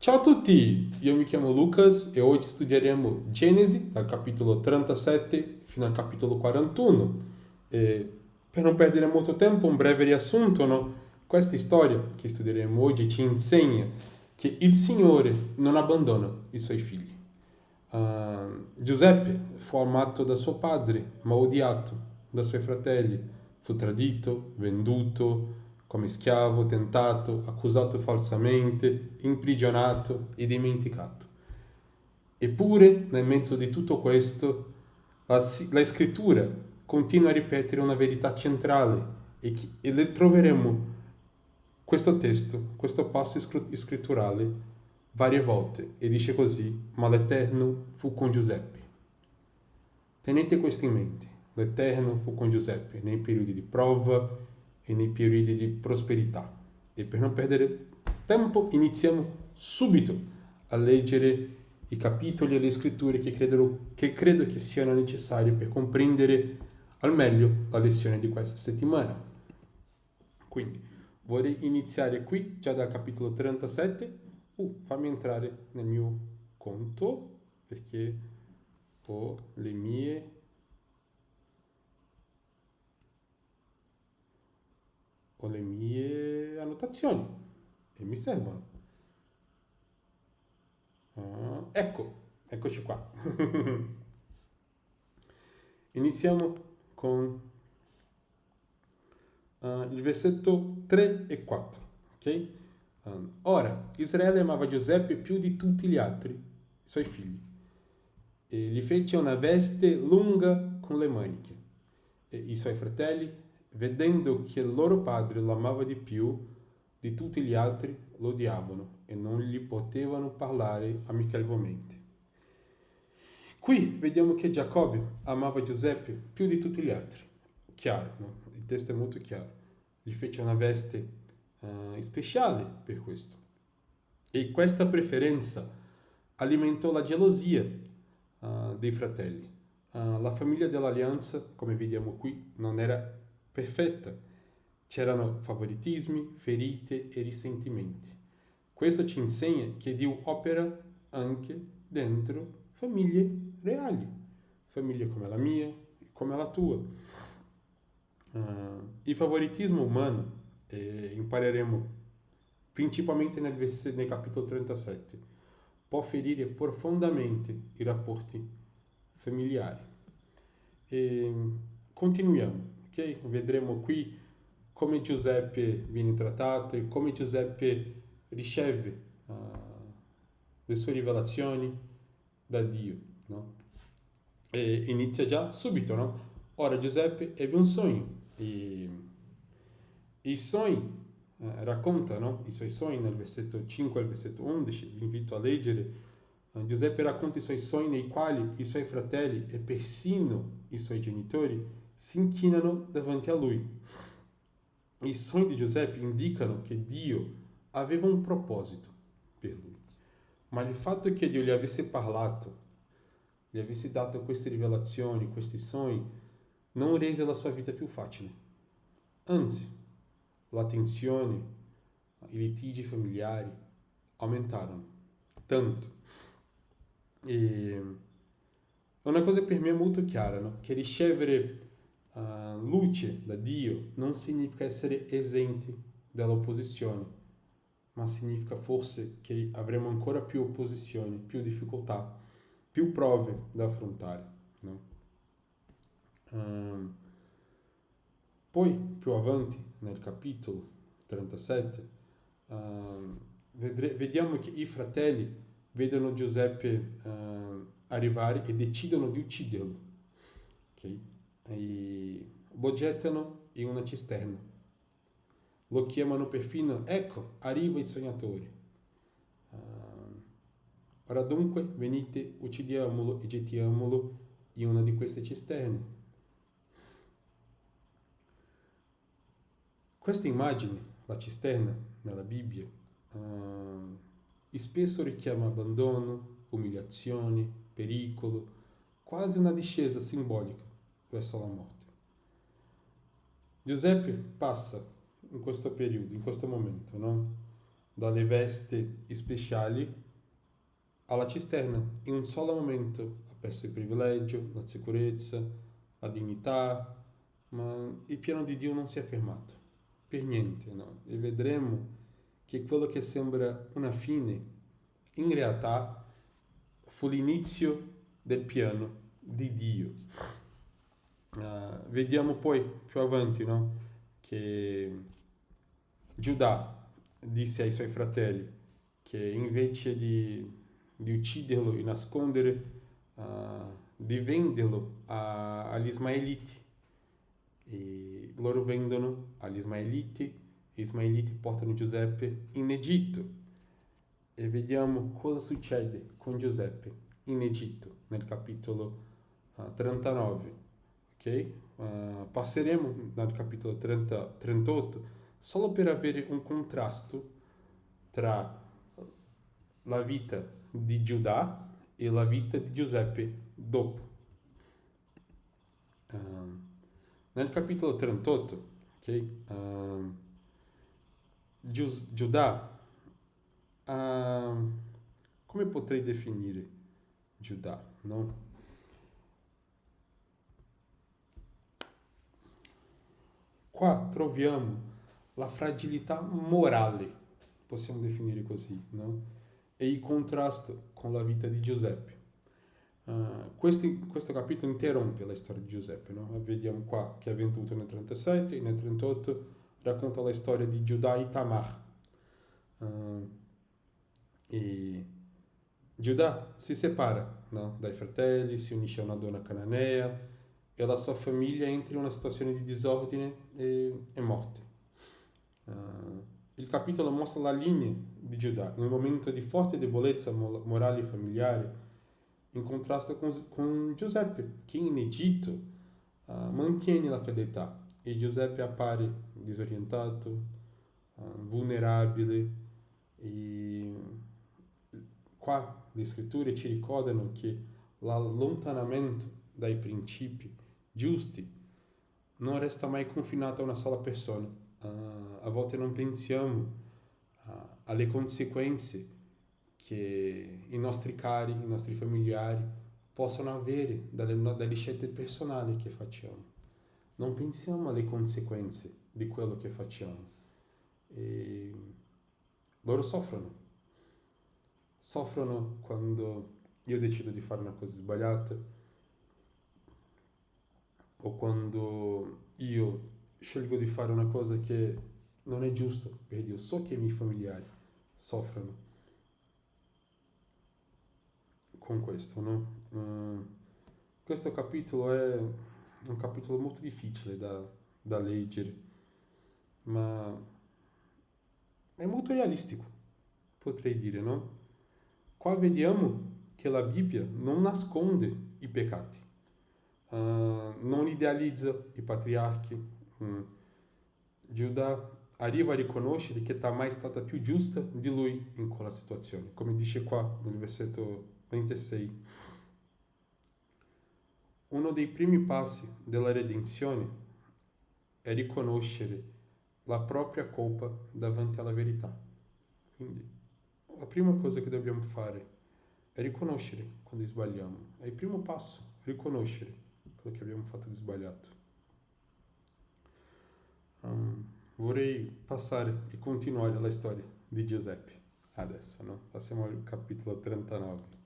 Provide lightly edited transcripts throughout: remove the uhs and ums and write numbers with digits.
Ciao a tutti, io mi chiamo Lucas e oggi studieremo Genesi dal capitolo 37 fino al capitolo 41. E per non perdere molto tempo, un breve riassunto, no? Questa storia che studieremo oggi ci insegna che il Signore non abbandona i suoi figli. Giuseppe fu amato da suo padre, ma odiato dai suoi fratelli. Fu tradito, venduto come schiavo, tentato, accusato falsamente, imprigionato e dimenticato. Eppure, nel mezzo di tutto questo, la scrittura continua a ripetere una verità centrale e le troveremo questo testo, questo passo scritturale varie volte e dice così, ma l'Eterno fu con Giuseppe. Tenete questo in mente, l'Eterno fu con Giuseppe nei periodi di prova e nei periodi di prosperità. E per non perdere tempo iniziamo subito a leggere i capitoli e le scritture che credo che siano necessari per comprendere al meglio la lezione di questa settimana. Quindi vorrei iniziare qui già dal capitolo 37. Fammi entrare nel mio conto perché ho le mie annotazioni e mi servono. Eccoci qua. Iniziamo con il versetto 3 e 4. Ok? Ora, Israele amava Giuseppe più di tutti gli altri suoi figli e gli fece una veste lunga con le maniche. E i suoi fratelli, vedendo che il loro padre lo amava di più di tutti gli altri, lo odiavano e non gli potevano parlare amichevolmente. Qui vediamo che Giacobbe amava Giuseppe più di tutti gli altri. Chiaro, no? Il testo è molto chiaro. Gli fece una veste speciale per questo. E questa preferenza alimentò la gelosia dei fratelli. La famiglia dell'alleanza, come vediamo qui, non era perfetta. C'erano favoritismi, ferite e risentimenti. Questo ci insegna che Dio opera anche dentro famiglie reali, famiglie come la mia, come la tua. Il favoritismo umano, impareremo principalmente nel capitolo 37, può ferire profondamente i rapporti familiari. E continuiamo, ok? Vedremo qui come Giuseppe viene trattato e come Giuseppe riceve le sue rivelazioni da Dio, no? E inizia già subito, no? Ora Giuseppe ebbe un sogno e i sogni raccontano i suoi sogni nel versetto 5 al versetto 11, vi invito a leggere. Giuseppe racconta i suoi sogni nei quali i suoi fratelli e persino i suoi genitori si inchinano davanti a lui. I sogni di Giuseppe indicano che Dio aveva un proposito per lui, ma il fatto che Dio gli avesse parlato, gli avesse dato queste rivelazioni, questi sogni, non rese la sua vita più facile. Anzi, la tensione, i litigi familiari aumentarono tanto. E una cosa per me è molto chiara, no? Che ricevere luce da Dio non significa essere esenti dall'opposizione, ma significa forse che avremo ancora più opposizioni, più difficoltà, più prove da affrontare, no? Poi più avanti nel capitolo 37 vediamo che i fratelli vedono Giuseppe arrivare e decidono di ucciderlo, okay? E lo gettano in una cisterna, lo chiamano perfino, ecco, arriva il sognatore. Ora dunque venite, uccidiamolo e gettiamolo in una di queste cisterne. Questa immagine, la cisterna, nella Bibbia, spesso richiama abbandono, umiliazione, pericolo, quasi una discesa simbolica verso la morte. Giuseppe passa in questo periodo, in questo momento, no? dalle vesti speciali alla cisterna. In un solo momento ha perso il privilegio, la sicurezza, la dignità, ma il piano di Dio non si è fermato, per niente, no? E vedremo che quello che sembra una fine, in realtà fu l'inizio del piano di Dio. Vediamo poi più avanti, no? Che Giuda disse ai suoi fratelli che invece di ucciderlo e nascondere, di venderlo agli Ismaeliti. E loro vendono agli Ismaeliti, gli Ismaeliti portano Giuseppe in Egitto. E vediamo cosa succede con Giuseppe in Egitto nel capitolo 39. Ok? Passeremo dal capitolo 38 solo per avere un contrasto tra la vita di Giuda e la vita di Giuseppe dopo. Nel capitolo 38, ok? Giuda, come potrei definire Giuda, no? Qua troviamo la fragilità morale, possiamo definire così, no? E il contrasto con la vita di Giuseppe. Questo capitolo interrompe la storia di Giuseppe, no? Vediamo qua che è avvenuto nel 37 e nel 38 racconta la storia di Giuda e Tamar. E Giuda si separa, no? Dai fratelli, si unisce a una donna cananea e la sua famiglia entra in una situazione di disordine e morte. Il capitolo mostra la linea di Giuda in un momento di forte debolezza morale e familiare, in contrasto con Giuseppe, che in Egitto mantiene la fedeltà, e Giuseppe appare disorientato, vulnerabile, e qua le scritture ci ricordano che l'allontanamento dai principi giusti non resta mai confinato a una sola persona. A volte non pensiamo alle conseguenze che i nostri cari, i nostri familiari possono avere dalle scelte personali che facciamo. Non pensiamo alle conseguenze di quello che facciamo. E loro soffrono quando io decido di fare una cosa sbagliata, o quando io scelgo di fare una cosa che non è giusta per Dio. So che i miei familiari soffrono con questo, no? Questo capitolo è un capitolo molto difficile da leggere, ma è molto realistico, potrei dire, no? Qua vediamo che la Bibbia non nasconde i peccati, non idealizza i patriarchi. Giuda arriva a riconoscere che Tamar è stata più giusta di lui in quella situazione, come dice qua nel versetto 26. Uno dei primi passi della redenzione è riconoscere la propria colpa davanti alla verità. Quindi la prima cosa che dobbiamo fare è riconoscere quando sbagliamo. È il primo passo, riconoscere quello che abbiamo fatto di sbagliato. Vorrei passare e continuare la storia di Giuseppe adesso, no? Passiamo al capitolo 39.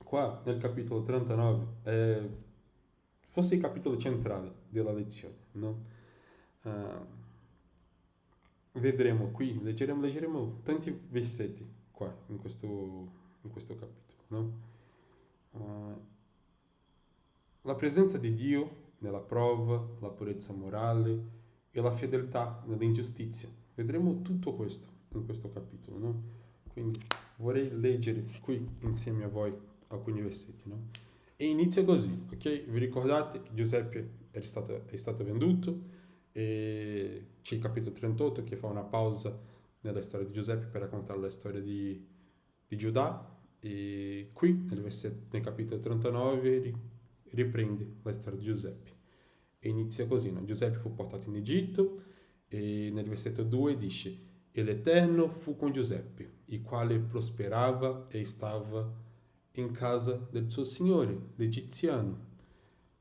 Qua nel capitolo 39 è forse il capitolo centrale della lezione, no? Vedremo qui, leggeremo tanti versetti qua in questo capitolo, no? La presenza di Dio nella prova, la purezza morale e la fedeltà nell'ingiustizia. Vedremo tutto questo in questo capitolo, no? Quindi vorrei leggere qui insieme a voi alcuni versetti, no? E inizia così, ok? Vi ricordate che Giuseppe è stato venduto, e c'è il capitolo 38 che fa una pausa nella storia di Giuseppe per raccontare la storia di Giuda, e qui nel capitolo 39 riprende la storia di Giuseppe e inizia così, no? Giuseppe fu portato in Egitto E nel versetto 2 dice: E l'Eterno fu con Giuseppe, il quale prosperava e stava in casa del suo signore, l'egiziano.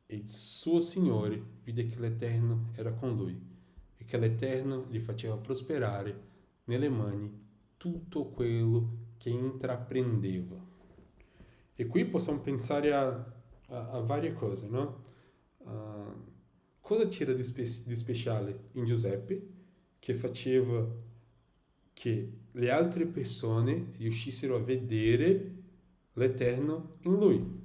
E il suo signore vide che l'Eterno era con lui e che l'Eterno gli faceva prosperare nelle mani tutto quello che intraprendeva. E qui possiamo pensare a varie cose, no? Cosa c'era di speciale in Giuseppe che faceva che le altre persone riuscissero a vedere l'Eterno in lui?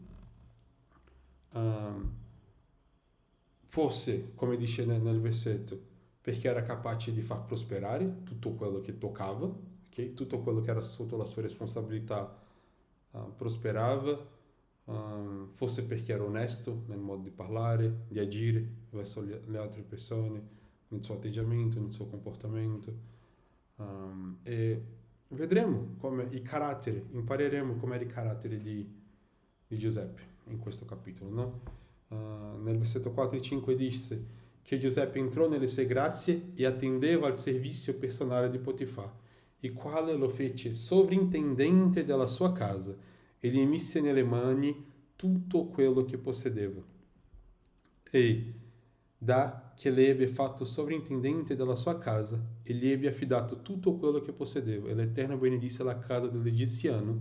Forse, come dice nel versetto, perché era capace di far prosperare tutto quello che toccava, okay? Tutto quello che era sotto la sua responsabilità prosperava. Forse perché era onesto nel modo di parlare, di agire verso le altre persone, nel suo atteggiamento, nel suo comportamento. E vedremo come il carattere, impareremo com'era il carattere di Giuseppe in questo capitolo, no? Nel versetto 4 e 5 dice che Giuseppe entrò nelle sue grazie e attendeva al servizio personale di Potifar, il quale lo fece sovrintendente della sua casa e gli mise nelle mani tutto quello che possedeva. E da che le ebbe fatto sovrintendente della sua casa e gli ebbe affidato tutto quello che possedeva, e l'Eterno benedisse la casa dell'egiziano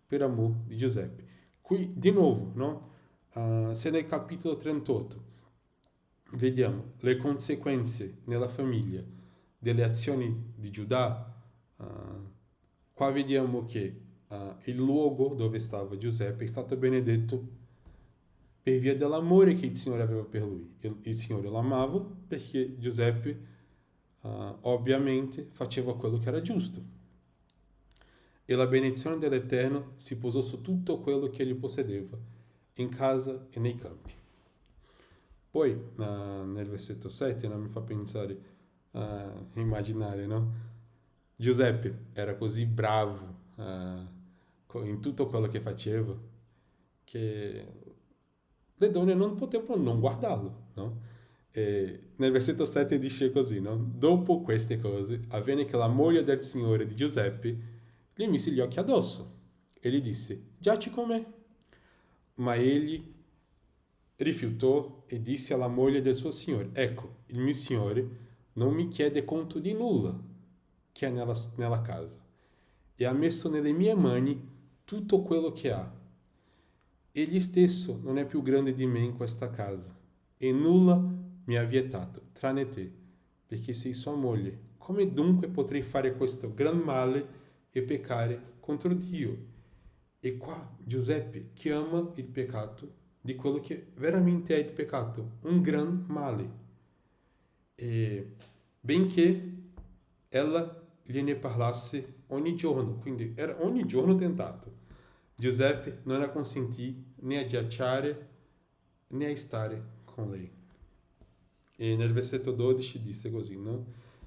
per amor di Giuseppe. Qui di nuovo, no? Se nel capitolo 38 vediamo le conseguenze nella famiglia delle azioni di Giuda, qua vediamo che il luogo dove stava Giuseppe è stato benedetto per via dell'amore che il Signore aveva per lui. Il Signore l'amava perché Giuseppe ovviamente faceva quello che era giusto. E la benedizione dell'Eterno si posò su tutto quello che egli possedeva, in casa e nei campi. Poi nel versetto 7 mi fa pensare, immaginare, no? Giuseppe era così bravo in tutto quello che faceva che le donne non potevano non guardarlo, no? E nel versetto 7 dice così, no? Dopo queste cose avvenne che la moglie del Signore di Giuseppe gli mise gli occhi addosso e gli disse: giaci con me. Ma egli rifiutò e disse alla moglie del suo signore: ecco, il mio signore non mi chiede conto di nulla che è nella casa e ha messo nelle mie mani tutto quello che ha. Egli stesso non è più grande di me in questa casa e nulla mi ha vietato, tranne te, perché sei sua moglie. Come dunque potrei fare questo gran male e peccare contro Dio? E qua Giuseppe chiama il peccato di quello che veramente è il peccato, un gran male. E benché ella gliene parlasse ogni giorno, quindi era ogni giorno tentato, Giuseppe non la consentì né a giacere né a stare con lei. E nel versetto 12 disse così, no?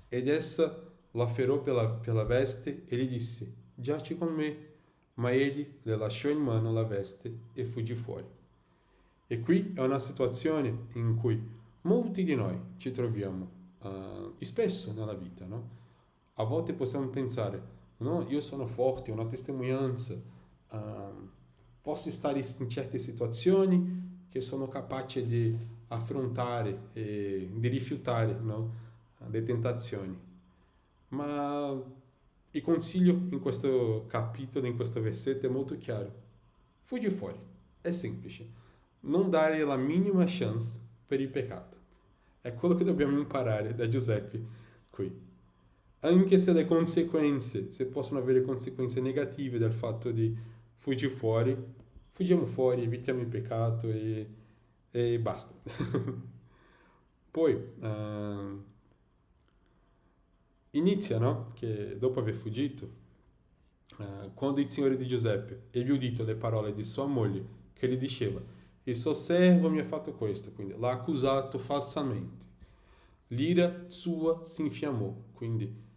Ed essa lo afferrò pela veste e gli disse: giaci con me. Ma egli le lasciò in mano la veste e fuggì fuori. E qui è una situazione in cui molti di noi ci troviamo spesso nella vita, no? A volte possiamo pensare: no, io sono forte, ho una testimonianza, posso stare in certe situazioni che sono capace di affrontare e di rifiutare, no? Le tentazioni. Ma il consiglio in questo capitolo, in questo versetto è molto chiaro. Fuggi fuori, è semplice. Non dare la minima chance per il peccato. È quello che dobbiamo imparare da Giuseppe qui. Anche se le conseguenze, se possono avere conseguenze negative dal fatto di fuggire fuori, fuggiamo fuori, evitiamo il peccato e basta. Poi inizia, no? Che dopo aver fuggito, quando il Signore di Giuseppe ebbe udito le parole di sua moglie che gli diceva: il suo servo mi ha fatto questo, quindi l'ha accusato falsamente, l'ira sua si infiammò, quindi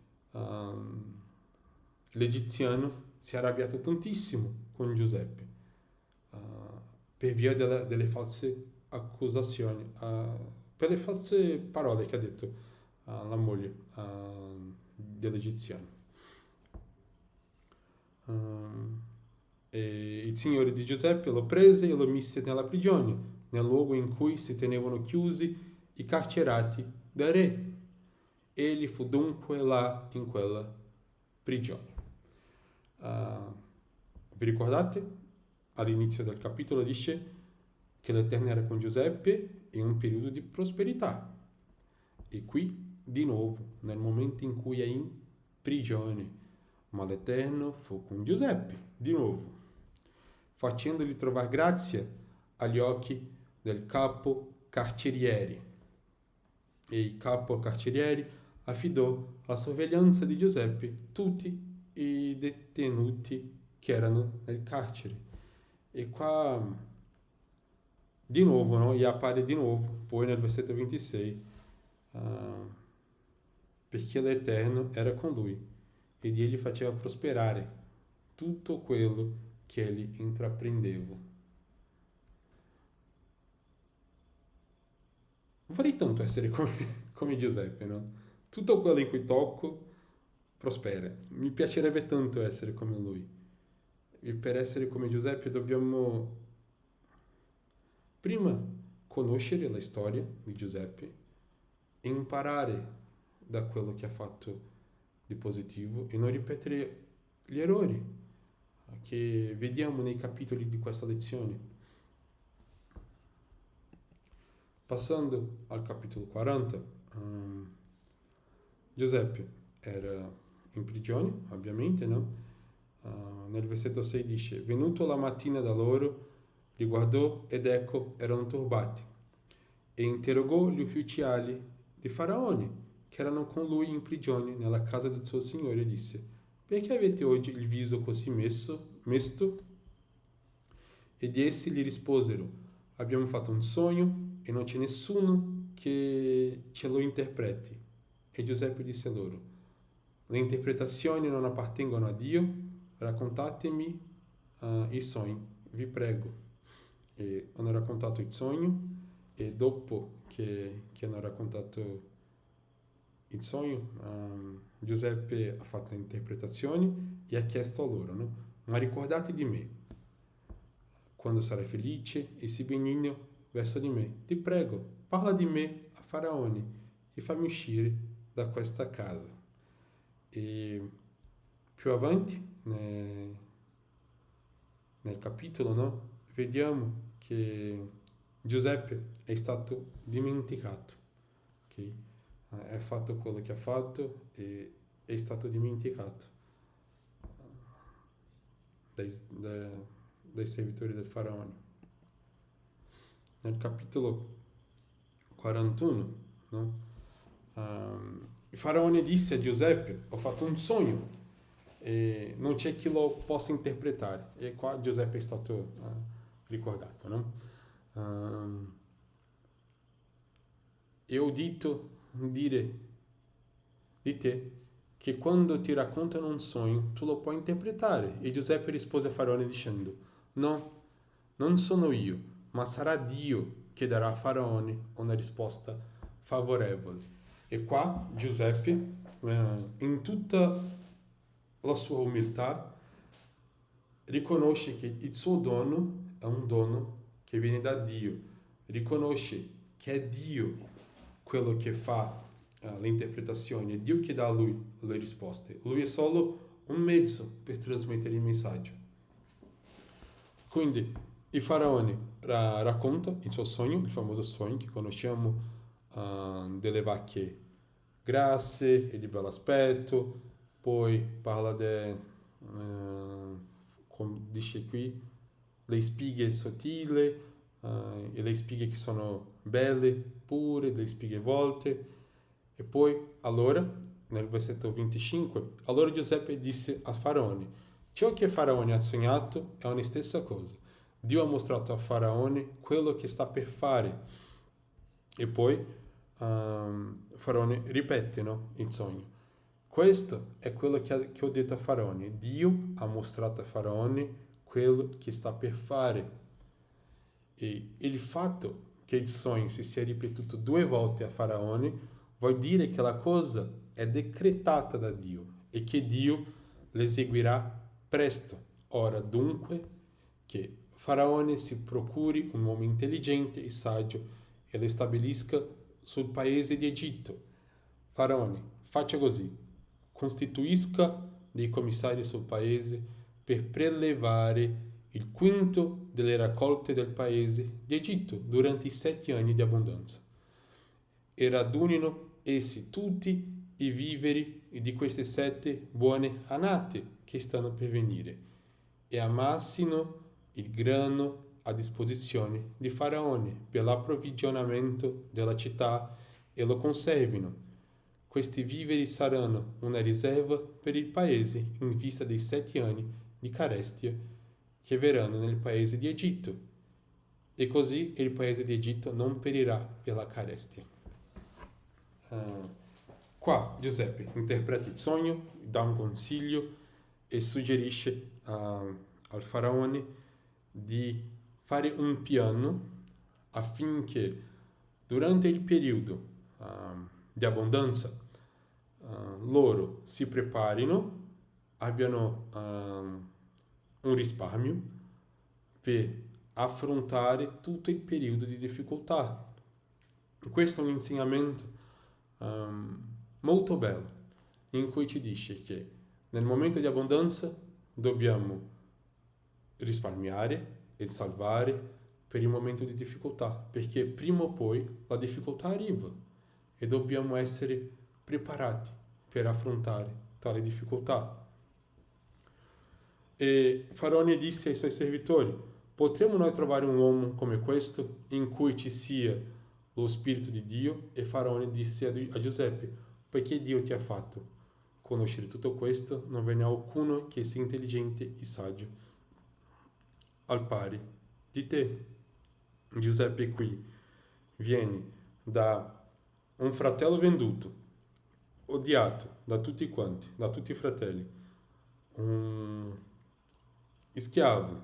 l'egiziano si è arrabbiato tantissimo con Giuseppe per via delle false accusazioni, per le false parole che ha detto la moglie dell'egiziano. E il Signore di Giuseppe lo prese e lo mise nella prigione, nel luogo in cui si tenevano chiusi i carcerati da re. Egli fu dunque là in quella prigione. Vi ricordate? All'inizio del capitolo dice che l'Eterno era con Giuseppe in un periodo di prosperità. E qui, di nuovo, nel momento in cui è in prigione, ma l'Eterno fu con Giuseppe, di nuovo, facendogli trovare grazia agli occhi del capo carceriere. E il capo carceriere affidò alla sorveglianza di Giuseppe tutti i detenuti che erano nel carcere. E qua, di nuovo, no? E appare di nuovo, poi nel versetto 26, perché l'Eterno era con lui ed egli faceva prosperare tutto quello che egli intraprendeva. Vorrei tanto essere come Giuseppe, no? Tutto quello in cui tocco prospera. Mi piacerebbe tanto essere come lui. E per essere come Giuseppe dobbiamo prima conoscere la storia di Giuseppe e imparare da quello che ha fatto di positivo e non ripetere gli errori che vediamo nei capitoli di questa lezione. Passando al capitolo 40, Giuseppe era in prigione, ovviamente, no? Nel versetto 6 dice: venuto la mattina da loro, li guardò ed ecco erano turbati, e interrogò gli ufficiali di Faraone che erano con lui in prigione nella casa del suo signore e disse: perché avete oggi il viso così mesto? Ed essi gli risposero: abbiamo fatto un sogno e non c'è nessuno che ce lo interpreti. E Giuseppe disse loro: le interpretazioni non appartengono a Dio, raccontatemi il sogno, vi prego. E hanno raccontato il sogno, e dopo che hanno raccontato il sogno, Giuseppe ha fatto le interpretazioni e ha chiesto a loro, no? Ma ricordate di me, quando sarai felice e sii benigno verso di me, ti prego, parla di me a Faraone e fammi uscire da questa casa. E più avanti nel capitolo, no, vediamo che Giuseppe è stato dimenticato, okay? Ha fatto quello che ha fatto e è stato dimenticato dai servitori del Faraone. Nel capitolo 41, no? Il Faraone disse a Giuseppe: ho fatto un sogno e non c'è chi lo possa interpretare. E qua Giuseppe è stato ricordato, no? E ho udito dire di te che quando ti raccontano un sogno tu lo puoi interpretare. E Giuseppe rispose a Faraone dicendo: no, non sono io, ma sarà Dio che darà a Faraone una risposta favorevole. E qua Giuseppe, in tutta la sua umiltà, riconosce che il suo dono è un dono che viene da Dio, riconosce che è Dio quello che fa le interpretazioni, è Dio che dà a lui le risposte. Lui è solo un mezzo per trasmettere il messaggio. Quindi il Faraone racconta il suo sogno, il famoso sogno che conosciamo, delle vacche grasse e di bello aspetto, poi parla come dice qui, le spighe sottili, e le spighe che sono belle, pure, le spighe volte. E poi, allora, nel versetto 25, allora Giuseppe disse a Faraone: ciò che Faraone ha sognato è una stessa cosa. Dio ha mostrato a Faraone quello che sta per fare. E poi Faraone ripete, no, il sogno. Questo è quello che ho detto a Faraone. Dio ha mostrato a Faraone quello che sta per fare. E il fatto che il sogno si sia ripetuto 2 volte a Faraone vuol dire che la cosa è decretata da Dio e che Dio l'eseguirà presto. Ora dunque che Faraone si procuri un uomo intelligente e saggio e lo stabilisca sul paese di Egitto. Faraone, faccia così, costituisca dei commissari sul paese per prelevare il quinto delle raccolte del paese di Egitto durante i 7 anni di abbondanza e radunino essi tutti i viveri di queste 7 buone annate che stanno per venire e ammassino il grano a disposizione di Faraone per l'approvvigionamento della città e lo conservino. Questi viveri saranno una riserva per il paese in vista dei 7 anni di carestia che verranno nel paese di Egitto, e così il paese di Egitto non perirà per la carestia. Qua Giuseppe interpreta il sogno, dà un consiglio e suggerisce al faraone di fare un piano affinché durante il periodo di abbondanza loro si preparino, abbiano un risparmio per affrontare tutto il periodo di difficoltà. Questo è un insegnamento molto bello in cui ci dice che nel momento di abbondanza dobbiamo risparmiare e salvare per il momento di difficoltà, perché prima o poi la difficoltà arriva e dobbiamo essere preparati per affrontare tale difficoltà. E Faraone disse ai suoi servitori: potremmo noi trovare un uomo come questo in cui ci sia lo Spirito di Dio? E Faraone disse a Giuseppe: poiché Dio ti ha fatto conoscere tutto questo, non ve ne ha alcuno che sia intelligente e saggio al pari di te. Giuseppe qui viene da un fratello venduto, odiato da tutti quanti, da tutti i fratelli, un schiavo,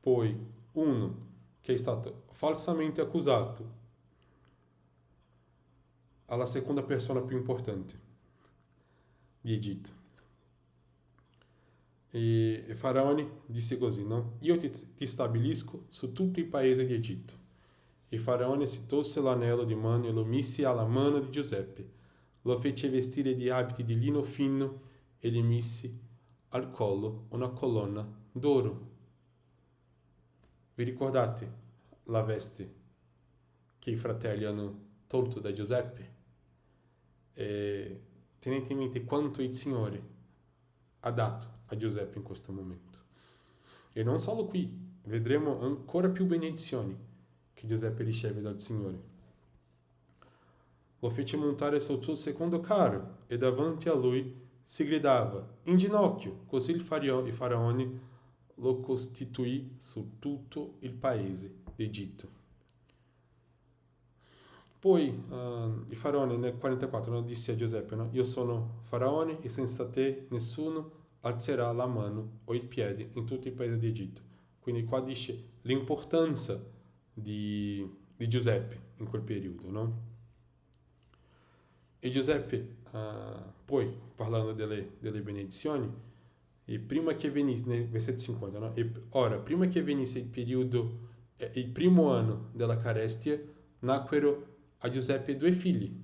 poi uno che è stato falsamente accusato, alla seconda persona più importante di Egitto. E Faraone disse così, no? Io ti stabilisco su tutto il paese di Egitto. E Faraone si tolse l'anello di mano e lo mise alla mano di Giuseppe, lo fece vestire di abiti di lino fino e gli mise al collo una colonna d'oro. Vi ricordate la veste che i fratelli hanno tolto da Giuseppe? E tenete in mente quanto il Signore ha dato a Giuseppe in questo momento. E non solo qui, vedremo ancora più benedizioni che Giuseppe riceve dal Signore. Lo fece montare sul suo secondo carro e davanti a lui si gridava in ginocchio, così il faraone lo costituì su tutto il paese d'Egitto. Poi il faraone nel 44 disse a Giuseppe, no? Io sono faraone e senza te nessuno alzerà la mano o il piede in tutto il paese d'Egitto. Quindi qua dice l'importanza di Giuseppe in quel periodo, no? E Giuseppe, poi parlando delle benedizioni, e prima che venisse, nel versetto 50, no? E ora, prima che venisse il periodo, il primo anno della carestia, nacquero a Giuseppe 2 figli,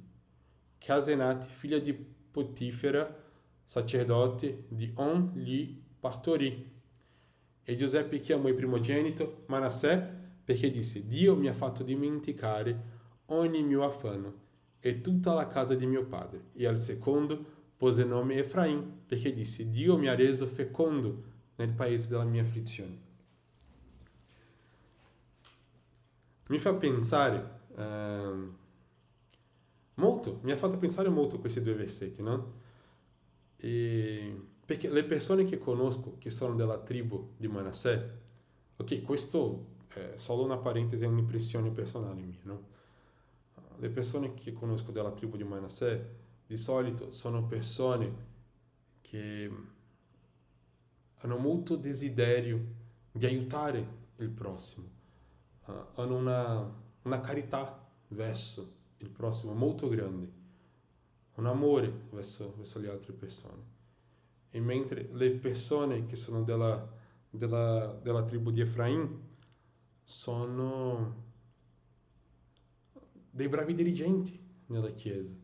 che Asenat, figlia di Potifera, sacerdote di On, gli partorì. E Giuseppe chiamò il primogenito Manassè perché disse: Dio mi ha fatto dimenticare ogni mio affanno e tutta la casa di mio padre. E al secondo pose nome Efraim perché disse: Dio mi ha reso fecondo nel paese della mia afflizione. Mi fa pensare molto, mi ha fatto pensare molto questi 2 versetti, no? Perché le persone che conosco che sono della tribù di Manassè, ok, questo è solo una parentesi, è un'impressione personale mia, no? Le persone che conosco della tribù di Manassè di solito sono persone che hanno molto desiderio di aiutare il prossimo, hanno una carità verso il prossimo molto grande, un amore verso le altre persone. E mentre le persone che sono della tribù di Efraim sono dei bravi dirigenti nella Chiesa,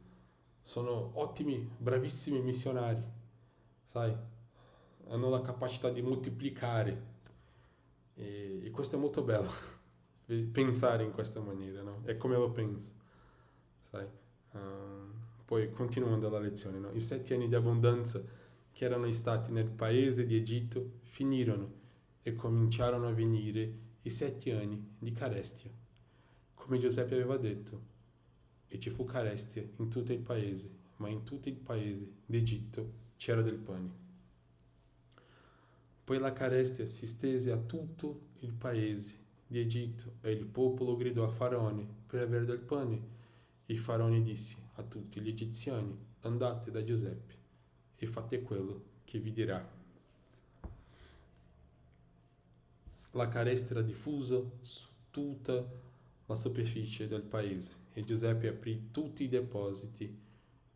sono ottimi, bravissimi missionari, sai, hanno la capacità di moltiplicare e questo è molto bello, pensare in questa maniera, no? È come lo penso, sai. Poi continuando la lezione, no? I 7 anni di abbondanza che erano stati nel paese di Egitto finirono e cominciarono a venire i 7 anni di carestia, come Giuseppe aveva detto, e ci fu carestia in tutto il paese, ma in tutto il paese d'Egitto c'era del pane. Poi la carestia si stese a tutto il paese di Egitto e il popolo gridò a Faraone per avere del pane. E Faraone disse a tutti gli egiziani: andate da Giuseppe e fate quello che vi dirà. La carestia era diffusa su tutta la superficie del paese e Giuseppe aprì tutti i depositi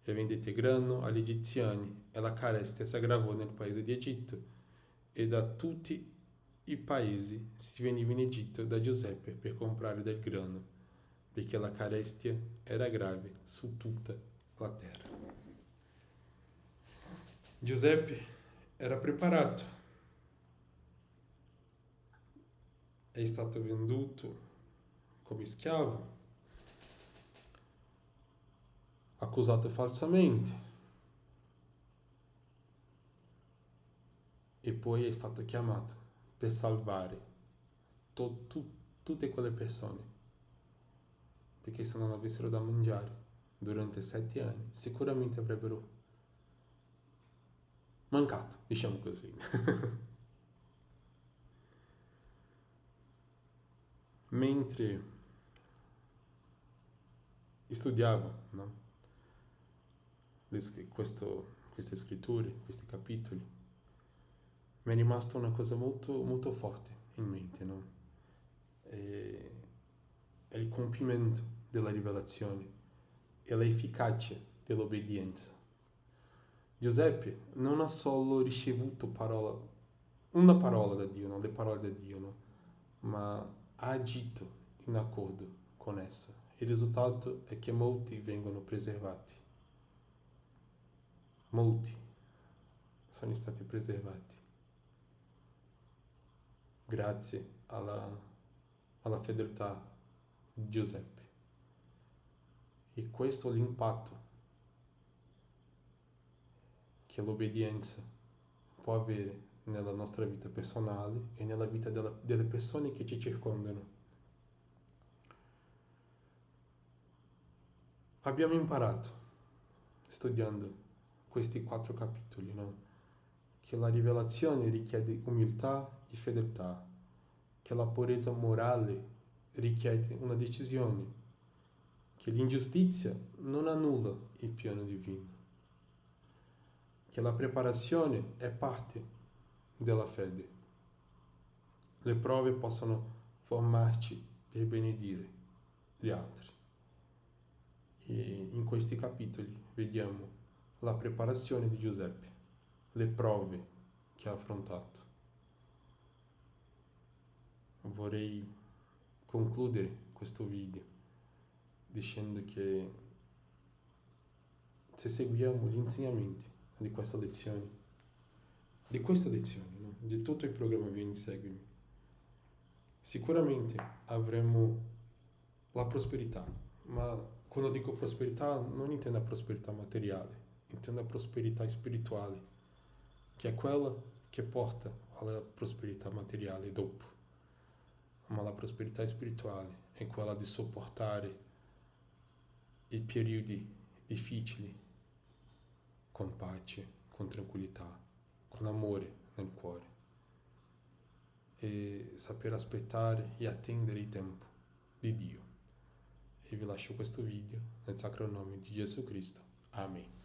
e vendette grano agli egiziani e la carestia si aggravò nel paese di Egitto e da tutti i paesi si veniva in Egitto da Giuseppe per comprare del grano, perché la carestia era grave su tutta la terra. Giuseppe era preparato, è stato venduto come schiavo, accusato falsamente e poi è stato chiamato per salvare tutte quelle persone, perché se non avessero da mangiare durante 7 anni sicuramente avrebbero mancato, diciamo così. Mentre studiavo, no? Queste scritture, questi capitoli, mi è rimasta una cosa molto, molto forte in mente, no? È il compimento della rivelazione e l'efficacia dell'obbedienza. Giuseppe non ha solo ricevuto una parola da Dio, no? Le parole da Dio, no? Ma ha agito in accordo con essa. Il risultato è che molti vengono preservati. Molti sono stati preservati grazie alla fedeltà di Giuseppe. E questo è l'impatto che l'obbedienza può avere nella nostra vita personale e nella vita delle persone che ci circondano. Abbiamo imparato, studiando questi 4 capitoli, no? Che la rivelazione richiede umiltà e fedeltà, che la purezza morale richiede una decisione, che l'ingiustizia non annulla il piano divino, che la preparazione è parte della fede. Le prove possono formarci per benedire gli altri. E in questi capitoli vediamo la preparazione di Giuseppe, le prove che ha affrontato. Vorrei concludere questo video dicendo che se seguiamo gli insegnamenti di questa lezione, no? Di tutto il programma Vieni Seguimi, sicuramente avremo la prosperità, ma quando dico prosperità non intendo la prosperità materiale, intendo la prosperità spirituale, che è quella che porta alla prosperità materiale dopo. Ma la prosperità spirituale è quella di sopportare i periodi difficili con pace, con tranquillità, con amore nel cuore e saper aspettare e attendere il tempo di Dio. E vi lascio questo video nel sacro nome di Gesù Cristo. Amen.